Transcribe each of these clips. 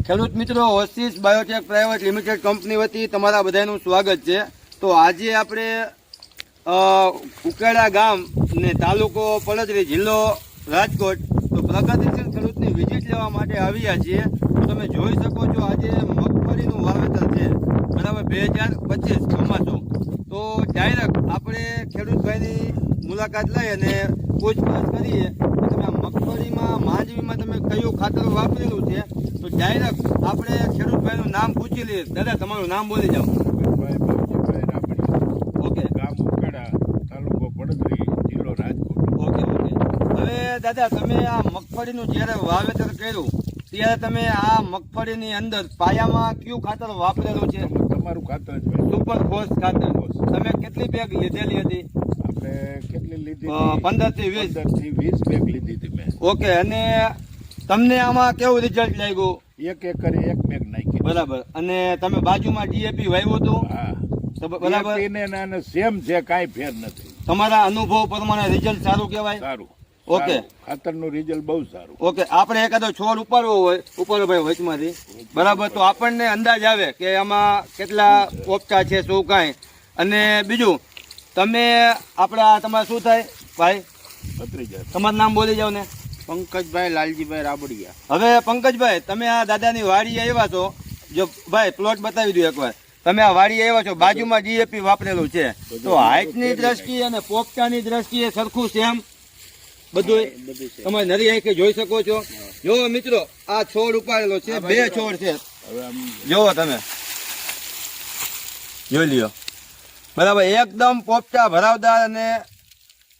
ખેડૂત મિત્રો, oasis Biotech private limited company વતી તમારા બધાનું સ્વાગત છે। તો આજે આપણે ઉકેડા ગામ ને તાલુકો પડદરી, જિલ્લો રાજકોટ, તો પ્રગતિશીલ ખેડૂતની વિઝિટ લેવા માટે આવ્યા છીએ। તો તમે જોઈ શકો છો આજે મગફળીનું વાવેતર છે, બરાબર 2025 ચોમાસું। તો ડાયરેક્ટ આપણે ખેડૂતભાઈની મુલાકાત લઈ અને પૂછપરછ કરીએ કે તમે મગફળીમાં માંડવીમાં તમે કયું ખાતર વાપરેલું છે। તો ડાયરેક્ટ આપણે ખેડૂતભાઈનું નામ પૂછી લઈએ। દાદા, તમારું નામ બોલી જાઓ। ઓકે, ગામ ઉકેડા, તાલુકો પડદરી, જિલ્લો રાજકોટ। Okay okay. હવે દાદા, તમે આ મગફળીનું જ્યારે વાવેતર કર્યું ત્યારે તમે આ મગફળીની અંદર પાયામાં કયું ખાતર વાપરેલું છે? તમારું ખાતર જ હોય, સુપર ફોર્સ ખાતર। તમે કેટલી બેગ લીધેલી હતી? આપણે કેટલી લીધી? 15 થી 20 બેગ લીધી હતી મેં। ઓકે, અને તમને આમાં કેવું રિઝલ્ટ લાગ્યું? એક એકરે એક બેગ નાખી, બરાબર। અને તમે બાજુમાં ડીએપી વાવ્યું હતું? હા, બરાબર। એને સેમ છે, કાંઈ ફેર નથી। તમારા અનુભવ પ્રમાણે રિઝલ્ટ સારું કહેવાય? સારું। ઓકે, ખાતરનું રિઝલ્ટ બહુ સારું। ઓકે, આપણે એકાદો છોડ ઉપાડવો હોય, ઉપાડો ભાઈ વચમાંથી, બરાબર, તો આપણને અંદાજ આવે કે આમાં કેટલા પોપટા છે, શું કાંઈ। અને બીજું, તમે આપણા તમારે શું થાય ભાઈ? ભત્રીજા। તમારું નામ બોલી જાવ ને। પંકજભાઈ લાલજીભાઈ રાબડિયા। હવે પંકજભાઈ, તમે આ દાદાની વાડી આવ્યા છો, જો ભાઈ પ્લોટ બતાવી દો એકવાર। તમે આ વાડી આવ્યા છો, બાજુમાં ડીએપી વાપરેલું છે, તો હાઈટની દ્રષ્ટિએ અને પોપટાની દ્રષ્ટિએ સરખું સેમ બધું તમે નરી આંખે જોઈ શકો છો। જો મિત્રો, આ છોડ ઉપાડેલો છે, 2 છોડ છે, જોવો તમે, જોઈ લ્યો, બરાબર, એકદમ પોપટા ભરાવદાર અને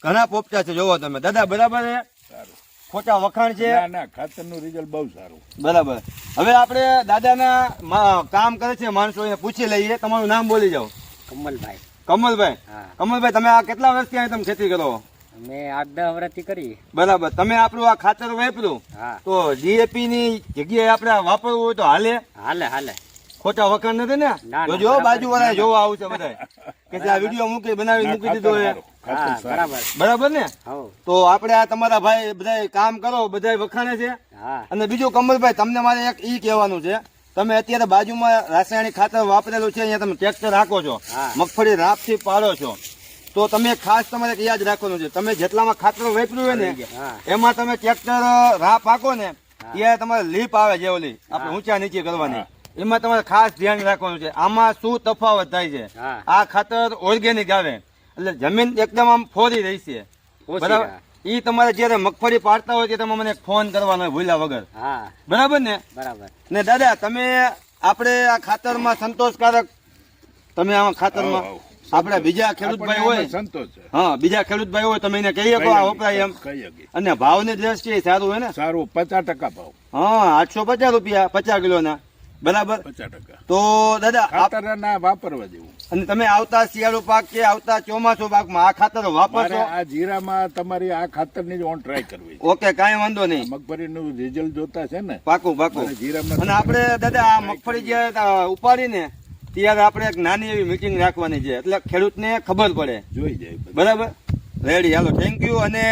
ઘણા પોપટા છે, જોવો તમે દાદા, બરાબર છે? ખોટા વખાણ છે? ના, ખાતરનું રિઝલ્ટ બહુ સારું, બરાબર। હવે આપણે દાદાના કામ કરે છે માણસો, એને પૂછી લઈએ। તમારું નામ બોલી જાઓ। કમલભાઈ। કમલભાઈ, કમલભાઈ, તમે આ કેટલા વર્ષથી અહીં તમે ખેતી કરો? અમે 8-10 વર્ષથી કરી। બરાબર। તમે આપણું આ ખાતર વાપર્યું, હા, તો ડીએપી ની જગ્યાએ આપણે વાપરવું હોય તો હાલે? હાલે। ખોટા વખાણ નથી ને? ના, તો જો બાજુ વાળા જોવા આવશે બધા કે આ વિડીયો મૂકી દીધો છે, હા, બરાબર। બરાબર ને? હઉ, તો આપણે આ તમારા ભાઈ બધા કામ કરો, બધા વખાણે છે। હા, અને બીજું કમલભાઈ, તમને મારે એક ઈ કહેવાનું છે, તમે અત્યારે બાજુમાં રાસાયણિક ખાતર વાપરેલું છે, અહીંયા તમે ટ્રેક્ટર રાખો છો, હા, મગફળી રાપથી પાડો છો, તો તમે ખાસ તમારે યાદ રાખવાનું છે, તમે જેટલામાં ખાતર વાપર્યું હોય ને હા, એમાં તમે ટ્રેક્ટર રાપ હાંકો ને ત્યારે તમારે લીપ આવે છે, ઓલી આપણે ઊંચા નીચે કરવાની, એમાં તમારે ખાસ ધ્યાન રાખવાનું છે આમાં શું તફાવત થાય છે। હા, આ ખાતર ઓર્ગેનિક આવે એટલે જમીન એકદમ આમ ફોરી રહી છે, બરાબર। ઈ તમારે જયારે મગફળી પાડતા હોય ત્યારે તમે મને ફોન કરવાનો હોય ભૂલ્યા વગર, હા, બરાબર ને? બરાબર। ને દાદા, તમે આપણે આ ખાતરમાં સંતોષકારક, તમે આમાં ખાતરમાં આપણે બીજા ખેડૂતભાઈ હોય, સંતોષ છે। હા, બીજા ખેડૂતભાઈ હોય તમે એને કહીએ કે આ વપરાય એમ, અને ભાવની દ્રષ્ટિએ સારું હોય ને? સારું, 50% ભાવ। હા, 850 રૂપિયા 50 કિલોના, બરાબર। 50%। તો દાદા, ખાતરના વાપરવા જેવું। અને તમે આવતા શિયાળુ પાક કે આવતા ચોમાસુ પાકમાં આ ખાતર વાપરશો? આ જીરામાં તમારી આ ખાતરની જ ઓન ટ્રાય કરવી। ઓકે, કાંઈ વાંધો નહીં, મગફળીનું રિઝલ્ટ જોતા છે ને, પાકું જીરામાં। અને આપણે દાદા આ મગફળી જે ઉપાડીને ત્યારે આપણે એક નાની એવી મીટિંગ રાખવાની છે, એટલે ખેડૂતને ખબર પડે, જોઈ જાય, બરાબર? Ready, hello, thank you. અને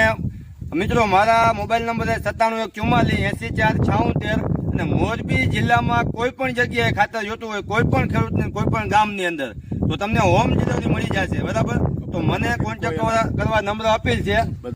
મિત્રો, મારા મોબાઈલ નંબર છે 9714804676, અને મોરબી જિલ્લામાં કોઈ પણ જગ્યાએ ખાતર જોતું હોય, કોઈ પણ ખેડૂતને કોઈ પણ ગામની અંદર, તો તમને હોમ ડિલિવરી મળી જશે, બરાબર? તો મને કોન્ટેક્ટ કરવા નંબર અપીલ છે।